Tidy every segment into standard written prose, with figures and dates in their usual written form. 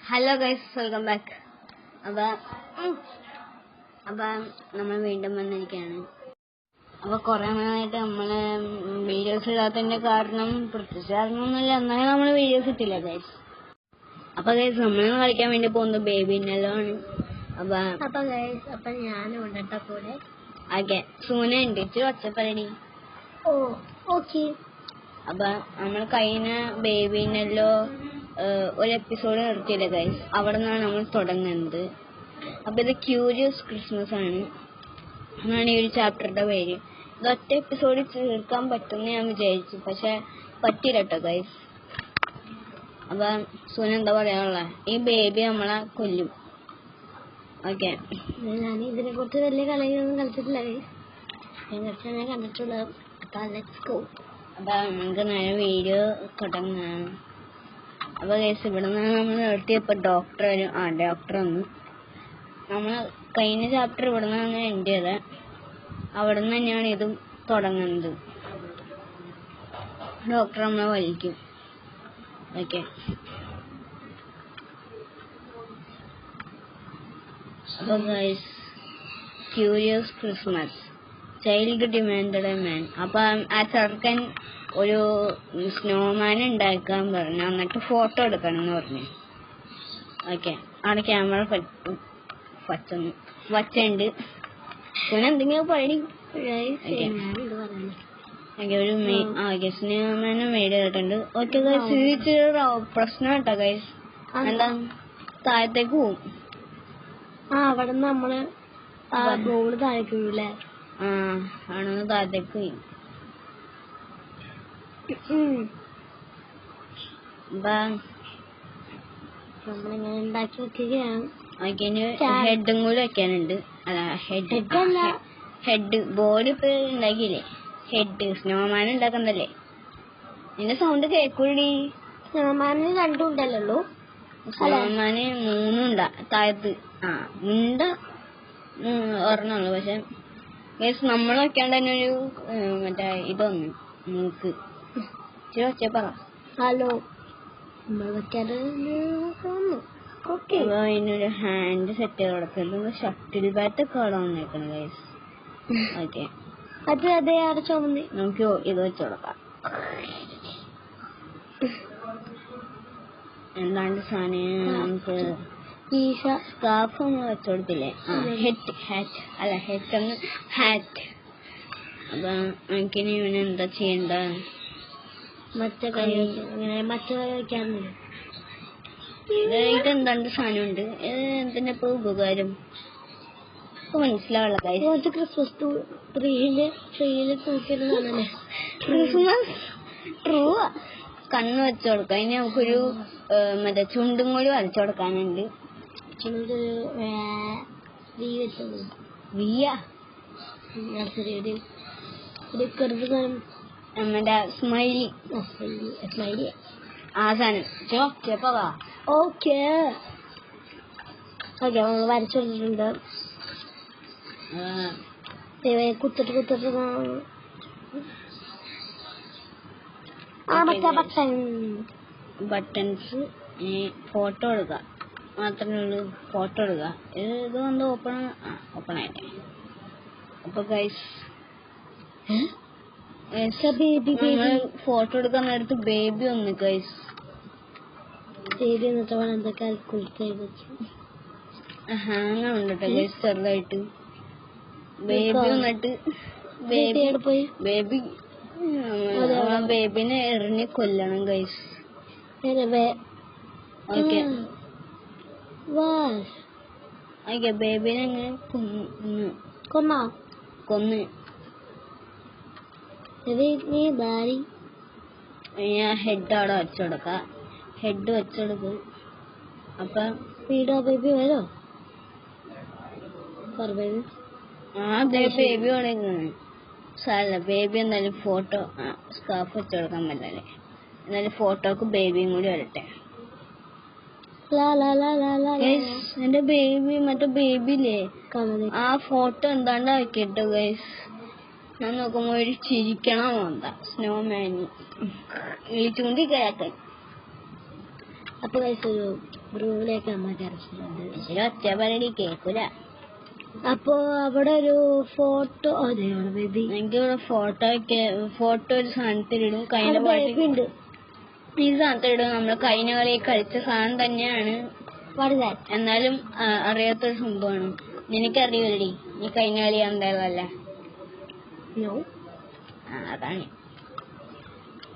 Hello guys, welcome back. അപ്പം നമ്മൾ വീണ്ടും വന്നിരിക്കുകയാണ്. അപ്പോൾ കുറേ നാളായിട്ട് നമ്മൾ വീഡിയോസ് ഇടാത്തതിൻ്റെ കാരണം പ്രത്യേകിച്ച് കാരണമൊന്നുമില്ല, എന്നാലും നമ്മൾ വീഡിയോസ് ഇട്ടില്ല ഗൈസ്. അപ്പോൾ ഗൈസ് നമ്മൾ കളിക്കാൻ വേണ്ടി പോകുന്നത് ബേബിനെല്ലോ ആണ്. അപ്പം ഞാനും ഉണ്ടോ കൂടെ. ഓക്കെ, സൂന ഉണ്ട്, ഇച്ചിരി ഒച്ചപ്പരടി. ഓക്കെ. അപ്പം നമ്മൾ കഴിഞ്ഞ ബേബിനെല്ലോ ഒരു എപ്പിസോഡ് നിർത്തിയില്ല ഗൈസ്, അവിടെ നിന്നാണ് നമ്മൾ തുടങ്ങുന്നത്. അപ്പം ഇത് ക്യൂരിയസ് ക്രിസ്മസ് ആണ് എന്നാണ് ഈ ഒരു ചാപ്റ്ററുടെ പേര്. ഇത് ഒറ്റ എപ്പിസോഡിൽ തീർക്കാൻ പറ്റുമെന്ന് ഞാൻ വിചാരിച്ചു, പക്ഷെ പറ്റില്ല കേട്ടോ ഗൈസ്. അപ്പം സൂന എന്താ പറയാനുള്ള, ഈ ബേബി നമ്മളെ കൊല്ലും. ഓക്കെ, ഞാൻ ഇതിനെ കുറിച്ച് വലിയ കളിയൊന്നും കളിച്ചിട്ടില്ല ഗൈസ്, ഞാൻ കണ്ടിട്ടുള്ളത്. അപ്പം ലെറ്റ്സ് ഗോ. അപ്പം നമുക്ക് നേരെ വീഡിയോ തുടങ്ങാം. അപ്പോൾ കേസ് ഇവിടെ നിന്ന് നമ്മൾ നിർത്തിയപ്പോൾ ഡോക്ടർ വന്നു. നമ്മൾ കഴിഞ്ഞ ചാപ്റ്റർ ഇവിടെ നിന്നാണ് എൻഡ് ചെയ്തത്, അവിടെ നിന്ന് തന്നെയാണ് ഇതും തുടങ്ങുന്നത്. ഡോക്ടർ നമ്മളെ വലിക്കും. ഓക്കെ, അപ്പോൾ guys, curious Christmas, child demanded a man. അപ്പം ആ ചെറുക്കൻ ഒരു സ്നോമാൻ ഉണ്ടാക്കാൻ പറഞ്ഞു, എന്നിട്ട് ഫോട്ടോ എടുക്കണം എന്ന് പറഞ്ഞു. ഓക്കെ, അവിടെ ക്യാമറ വച്ചുണ്ട്. പിന്നെ എന്തെങ്കിലും പണി ഒരു സ്നോമാനും മെയ്ഡ് ചെയ്തിട്ടുണ്ട്. ഓക്കെ ഗൈസ്, പ്രശ്നം കേട്ടോ ഗൈസ്, എന്താ താഴത്തേക്ക് പോവും. അവിടെ നിന്ന് നമ്മള് ബോർഡ് താഴേക്കൂല്ലേ? ആണെന്ന് താഴത്തേക്ക് പോയി. നമ്മളിങ്ങനെ ഉണ്ടാക്കി വെക്കുകയാണ്. ഹെഡും കൂടി വെക്കാനുണ്ട്. അല്ല, ഹെഡ് ബോഡി ഇപ്പൊ ഉണ്ടാക്കിയില്ലേ, ഹെഡ് സ്നോമാൻ ഉണ്ടാക്കുന്നല്ലേ. നിന്റെ സൗണ്ട് കേൾക്കൂടി. സ്നോമാന് രണ്ടും ഉണ്ടല്ലോ. സ്നോമാന് മൂന്നുണ്ടാ താഴത്ത്. മുണ്ട ഒരെണ്ണുള്ളൂ. പക്ഷെ നമ്മൾ വെക്കാണ്ട് തന്നെ ഒരു മറ്റേ ഇതൊന്ന് മൂക്ക് പറ. ഹലോ, നമ്മൾ വെക്കാണ്ട് അതിനൊരു ഹാൻഡ് സെറ്റ് ചെയ്ത് കൊടുക്കുന്നത്. ഷട്ടിൽ ബാറ്റ് ഒക്കെ അവിടെ വന്നേക്കണം ഗൈസ്. ഓക്കെ, അതെ ചുമന്ന് നമുക്ക് ഇത് വെച്ച് കൊടുക്കാം. എന്താണ്ട് സാധനം നമുക്ക് സ്കാർഫ് ഒന്നും വെച്ചു കൊടുത്തില്ലേ? ഹാറ്റ്. അപ്പൊ എനിക്കിനി ഇവന് എന്താ ചെയ്യണ്ട? മറ്റേ വെക്കാറുണ്ട്. ഇതെന്താണ്ട് സാധനമുണ്ട്, എന്തിനാ ഇപ്പൊ ഉപകാരം മനസ്സിലാവുള്ള കാര്യം. ക്രിസ്മസ് ട്രീയില് തൂക്കിയിടുന്നല്ലേ? ക്രിസ്മസ് ട്രൂ കണ്ണ് വെച്ചു കൊടുക്കാം. ഇനി നമുക്കൊരു മറ്റേ ചുണ്ടും കൂടി വരച്ചു കൊടുക്കാനുണ്ട്. നമ്മുടെ സ്മൈലി ആ സാധനം ഓക്കെ വരച്ചു കൊടുത്തിട്ടുണ്ട്. കുത്തിട്ട് ബട്ടൺസ്. ഫോട്ടോ എടുക്കുക മാത്രമേ ഉള്ളൂ. ഫോട്ടോ എടുക്കുക. ഇത് വന്ന് ഓപ്പൺ ആയിട്ടേ. അപ്പൊ ഗൈസ്, ഫോട്ടോ എടുക്കാൻ നേരത്ത് ബേബി വന്നു ഗൈസ്. ബേബി എന്നിട്ട് എന്തൊക്കെ ഹാങ് ഉണ്ട് ഗൈസ് ചെറുതായിട്ട്. ബേബി വന്നിട്ട് ബേബിനെ എറിഞ്ഞ് കൊല്ലണം ഗൈസ്. ഓക്കെ, ബേബിനെ അങ്ങനെ കൊന്ന് ഹെഡ് അവിടെ വെച്ചുകൊടുക്കാം. ഹെഡ് വെച്ചുകൊടുക്കും. അപ്പൊ ബേബി വരോ? ബേബി തുടങ്ങുന്നു. സാരല്ല, ബേബി എന്നാലും ഫോട്ടോ സ്കാർഫ് വെച്ച് കൊടുക്കാൻ പറ്റല്ലേ. എന്നാലും ഫോട്ടോക്ക് ബേബിയും കൂടി വരട്ടെ. എന്റെ ബേബി, മറ്റേ ബേബിയില്ലേ, ആ ഫോട്ടോ എന്താണ്ട് ആക്കിട്ടോ ഗൈസ്. ഞാൻ നോക്കുമ്പോ ഒരു ചിരിക്കണം വേണ്ട സ്നോമാൻ വിളിച്ചുകൊണ്ടിരിക്കാൻ. അപ്പൊ ഗൈസ്, ഒരു റൂമിലേക്ക് അമ്മ കരച്ചിലുണ്ട്. ഒറ്റ പറയടി കേക്കൂല. അപ്പോ അവിടെ ഒരു ഫോട്ടോ അതെയാണ് ബേബി. എനിക്ക് ഇവിടെ ഫോട്ടോ ഒരു സാധനത്തിലിടും. കഴിഞ്ഞ പാട്ട് ഉണ്ട്. ഈ സാധനത്തിലിടും. നമ്മള് കഴിഞ്ഞ കളി കളിച്ച സാധനം തന്നെയാണ്, എന്നാലും അറിയാത്തൊരു സംഭവമാണ്. നിനക്കറിയില്ലടി നീ കഴിഞ്ഞ കളി എന്തായാലല്ല. അതാണ്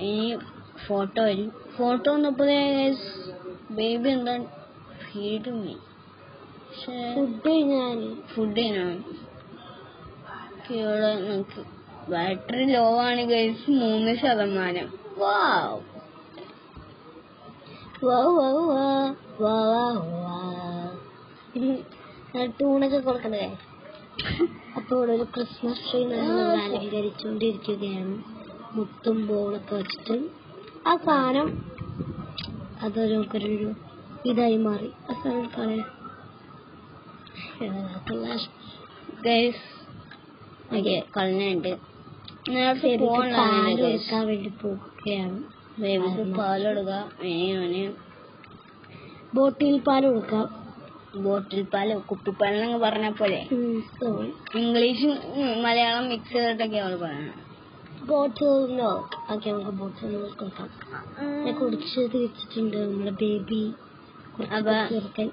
ഇനി ഫോട്ടോ വരും. ഫോട്ടോ വന്നപ്പോ ബേബി എന്താ ഫീഡും ഫുഡ് ഇവിടെ നമുക്ക് ബാറ്ററി ലോ ആണ് ഗൈസ്, 3%. ടൂണൊക്കെ കൊടുക്കണ്ടേ. അപ്പൊ ഇവിടെ ഒരു ക്രിസ്മസ് ട്രീ നമ്മൾ അലങ്കരിച്ചുകൊണ്ടിരിക്കുകയാണ്. മുത്തും ബോളൊക്കെ വെച്ചിട്ട് ആ സാധനം അതൊരു ഇതായി മാറി. ആ സാധനം കളയാം കളഞ്ഞുണ്ട്. എടുക്കാൻ വേണ്ടി പോവുകയാണ്. പാലെടുക്ക, ബോട്ടിൽ പാൽ കൊടുക്കാം. ബോട്ടിൽ പാല് കുപ്പിപ്പാലെന്നൊക്കെ പറഞ്ഞ പോലെ ഇംഗ്ലീഷും മലയാളം മിക്സ് ചെയ്തിട്ടൊക്കെ അവള് പറയണം. ബോട്ടിലോ ഓക്കെ, നമുക്ക് ബോട്ടിൽ കൊടുക്കാം. കുടിച്ച് തിരിച്ചിട്ടുണ്ട് നമ്മുടെ ബേബി. ചെറുക്കൻ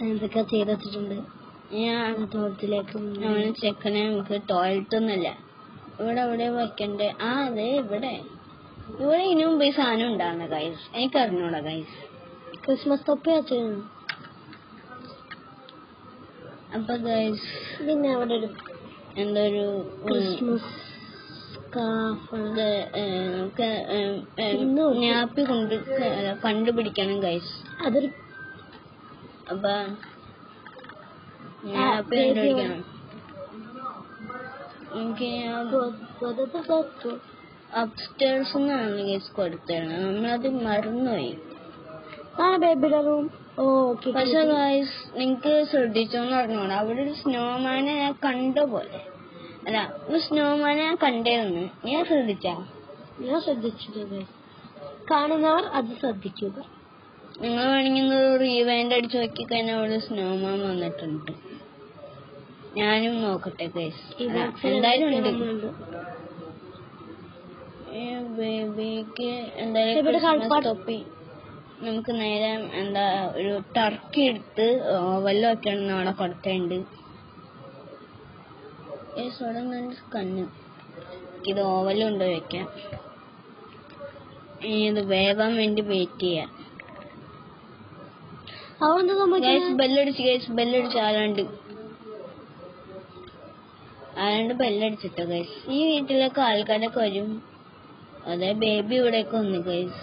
എന്തൊക്കെ ചെയ്ത് വെച്ചിട്ടുണ്ട്. ഞാൻ ടോയ്ലറ്റിലേക്ക് ചെക്കനെ നമുക്ക് ടോയ്ലറ്റ് ഒന്നുമില്ല, ഇവിടെ എവിടെ വെക്കണ്ടേ? അതെ ഇവിടെ ഇനി മുമ്പ് ഈ സാധനം ഉണ്ടാകുന്ന ഗൈസ്, എനിക്ക് അറിഞ്ഞൂടാ ഗൈസ്. ക്രിസ്മസ് തൊപ്പി വെച്ചാണ്. അപ്പൊ ഗൈസ് പിന്നെ അവിടെ ഒരു എന്തൊരു ക്രിസ്മസ് ഞാപ്പി കണ്ടുപിടിക്കണം ഗൈസ്. അതൊരു അപ്പൊ ഞാപ്പി കണ്ടുപിടിക്കണം. അപ്സ്റ്റേഴ്സ് എന്നാണ് ഗൈസ് കൊടുത്തത്, നമ്മളത് മറന്നുപോയി. ബേബിയുടെ റൂം. പക്ഷെ ഗൈസ് നിങ്ങക്ക് ശ്രദ്ധിച്ചോന്ന് പറഞ്ഞോളൂ, അവിടെ ഒരു സ്നോമാനെ ഞാൻ കണ്ട പോലെ, അല്ല ഒരു സ്നോമാനെ ഞാൻ കണ്ടേന്ന്. ഞാൻ ശ്രദ്ധിച്ചോ? ഞാൻ ശ്രദ്ധിച്ചിട്ടുണ്ട്. കാണുന്നവർ അത് ശ്രദ്ധിക്കുക. നിങ്ങൾ വേണമെങ്കിൽ റീവൈൻഡ് അടിച്ച് നോക്കി കഴിഞ്ഞാൽ അവിടെ സ്നോമാൻ വന്നിട്ടുണ്ട്. ഞാനും നോക്കട്ടെ ഗൈസ്, എന്തായാലും ഉണ്ട്. ബേബിക്ക് എന്തായാലും തൊപ്പി നമുക്ക് നേരെ എന്താ ഒരു ടർക്കി എടുത്ത് ഓവലിൽ വെക്കണം. അവിടെ കൊടുത്തുണ്ട് കണ്ണ്. ഇത് ഓവലും ഉണ്ടോ വെക്കാം. ഇത് വേവാൻ വേണ്ടി വെയിറ്റ് ചെയ്യാം. ബെല്ലടിച്ച് ആരാണ്ട് ബെല്ലടിച്ചിട്ടോ ഗൈസ്. ഈ വീട്ടിലൊക്കെ ആൾക്കാരൊക്കെ വരും. അതെ ബേബി ഇവിടെയൊക്കെ വന്നു ഗൈസ്.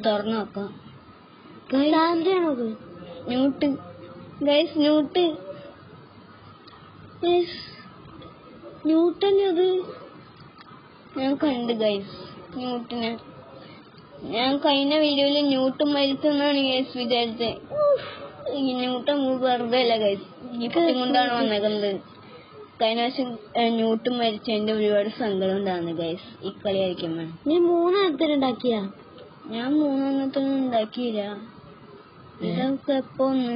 തുറന്നു നോക്കാം. ന്യൂട്ട് ഗൈസ്, ന്യൂട്ടല്ലേ അത്? ഞാൻ കണ്ട് ഗൈസ് ന്യൂട്ടിനെ. ഞാൻ കഴിഞ്ഞ വീഡിയോയില് ന്യൂട്ടൻ മരിച്ചെന്നാണ് ഗൈസ് വിചാരിച്ചത്. ന്യൂട്ടൻ വെറുതെ അല്ല ഗൈസ്, ഗിഫ്റ്റും കൊണ്ടാണ് വന്നേക്കുന്നത്. കഴിഞ്ഞ പ്രാവശ്യം ന്യൂട്ടൻ മരിച്ചതിന്റെ ഒരുപാട് സങ്കടം ഉണ്ടാകുന്നു ഗൈസ് ഈ കളി കളിക്കുമ്പോ. നീ 3 എണ്ണത്തിനുണ്ടാക്കിയ? ഞാൻ 3 എണ്ണത്തിനും ഉണ്ടാക്കിയില്ല. ഇതൊക്കെ എപ്പോ ഒന്ന്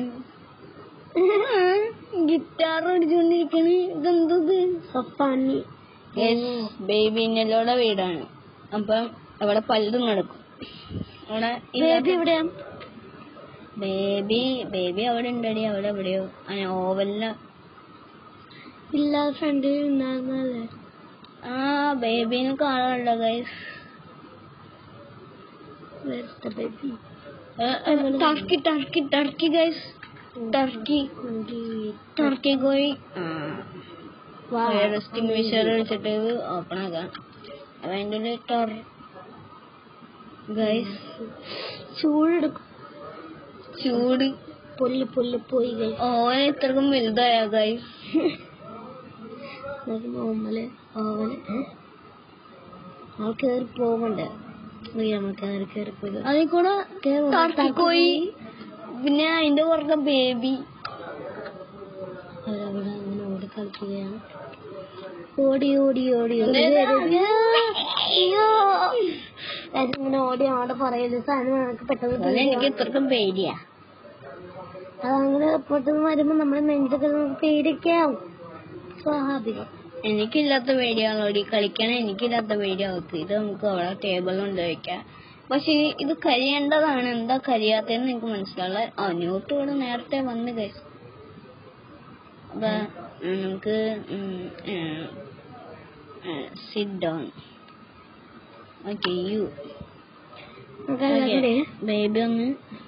ഗിറ്റാർ അടിച്ചുകൊണ്ടിരിക്കണ്. ഇതെന്തത്? ബേബിനെല്ലോടെ വീടാണ്. അപ്പം അവിടെ പലതും നടക്കും. അവിടെ ബേബി അവിടെ ഉണ്ടടി, അവിടെ എവിടെയോ ഓവലില ഇല്ല. ഫ്രണ്ടിൽ ഉണ്ടായിരുന്നല്ലേ? ബേബിനെ കാണാനുണ്ടോ ഗൈസ്? ടർക്കി ഗൈസ്, ടർക്കി കോഴി. എക്സ്റ്റിംഗ്വിഷർ വെച്ചിട്ട് ഓപ്പൺ ആക്കാം. അപ്പൊ അതിൻ്റെ ഉള്ളിൽ ഗൈസ് ചൂട് പോയി ഓവൻ ഇത്രക്കും വലുതായ ഗൈസ്. കേറി പോകണ്ടേ? അതിൽ കൂടെ ടർക്കിക്കോഴി, പിന്നെ അതിന്റെ പുറത്തെ ബേബി. അവരവിടെ അങ്ങനെ ഓടി കളിക്കുകയാണ്. ഓടി ഇങ്ങനെ ഓടി അവിടെ പറയുന്ന സാധനം നമുക്ക് പെട്ടെന്ന് എനിക്ക് ഇത്രക്കും പേടിയാ. അതങ്ങനെ പെട്ടെന്ന് വരുമ്പോ നമ്മുടെ നെഞ്ചൊക്കെ നമുക്ക് പേടിയൊക്കെ ആവും. സ്വാഭാവികം. എനിക്കില്ലാത്ത പേടിയാണോടി കളിക്കണ, എനിക്കില്ലാത്ത പേടിയാവക്ക്. ഇത് നമുക്ക് അവിടെ ടേബിളിൽ കൊണ്ട് വയ്ക്കാം. പക്ഷെ ഇത് കരിയേണ്ടതാണ്. എന്താ കരിയാത്തതെന്ന് എനിക്ക് മനസ്സിലാവില്ല. ന്യൂട്ട് ഇവിടെ നേരത്തെ വന്ന് കഴിച്ചു. അപ്പൊ നമുക്ക് sit down. Okay, U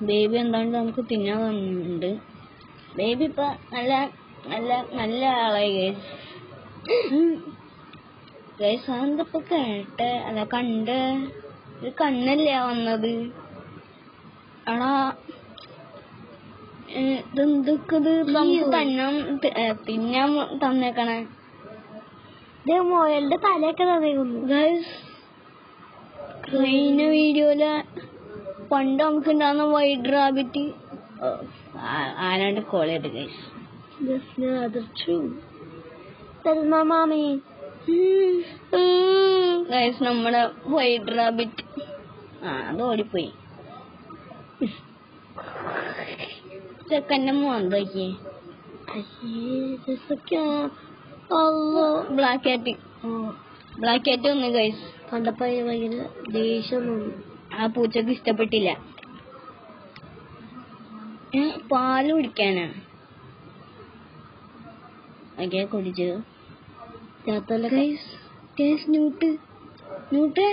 baby എന്താണ്ട് നമുക്ക് തിന്നാൻ തന്നിട്ടുണ്ട്. ബേബി ഇപ്പൊ നല്ല നല്ല നല്ല ആളായി ഗൈസ്. ഗൈസ് അതെന്തപ്പോ കേട്ടെ അല്ല കണ്ട് ഒരു കണ്ണല്ലേ വന്നത്. എടാ ഇതെന്തൊക്കെ തിന്നാൻ തന്നേക്കണേ. മോയലിന്റെ തലയൊക്കെ തന്നേക്കുന്നു ഗൈസ്. കഴിഞ്ഞ വീഡിയോയില് പണ്ട് നമുക്ക് ഉണ്ടാകുന്ന വൈറ്റ് റാബിറ്റ് ആരാണ്ട് കോൾ ചെയ്ത് ഗൈസ്. ഗൈസ് നമ്മുടെ വൈറ്റ് റാബിറ്റ് അത് ഓടിപ്പോയി. ചെക്കൻ്റെ മോന്തോക്കിയേ. ബ്ലാക്ക് ക്യാറ്റ് വന്നു ഗൈസ്. കണ്ടപ്പോ ഭയങ്കര ദേഷ്യം തോന്നി. ആ പൂച്ചക്ക് ഇഷ്ടപ്പെട്ടില്ല. പാല് കുടിക്കാനാ കുടിച്ചത്. ന്യൂട്ട്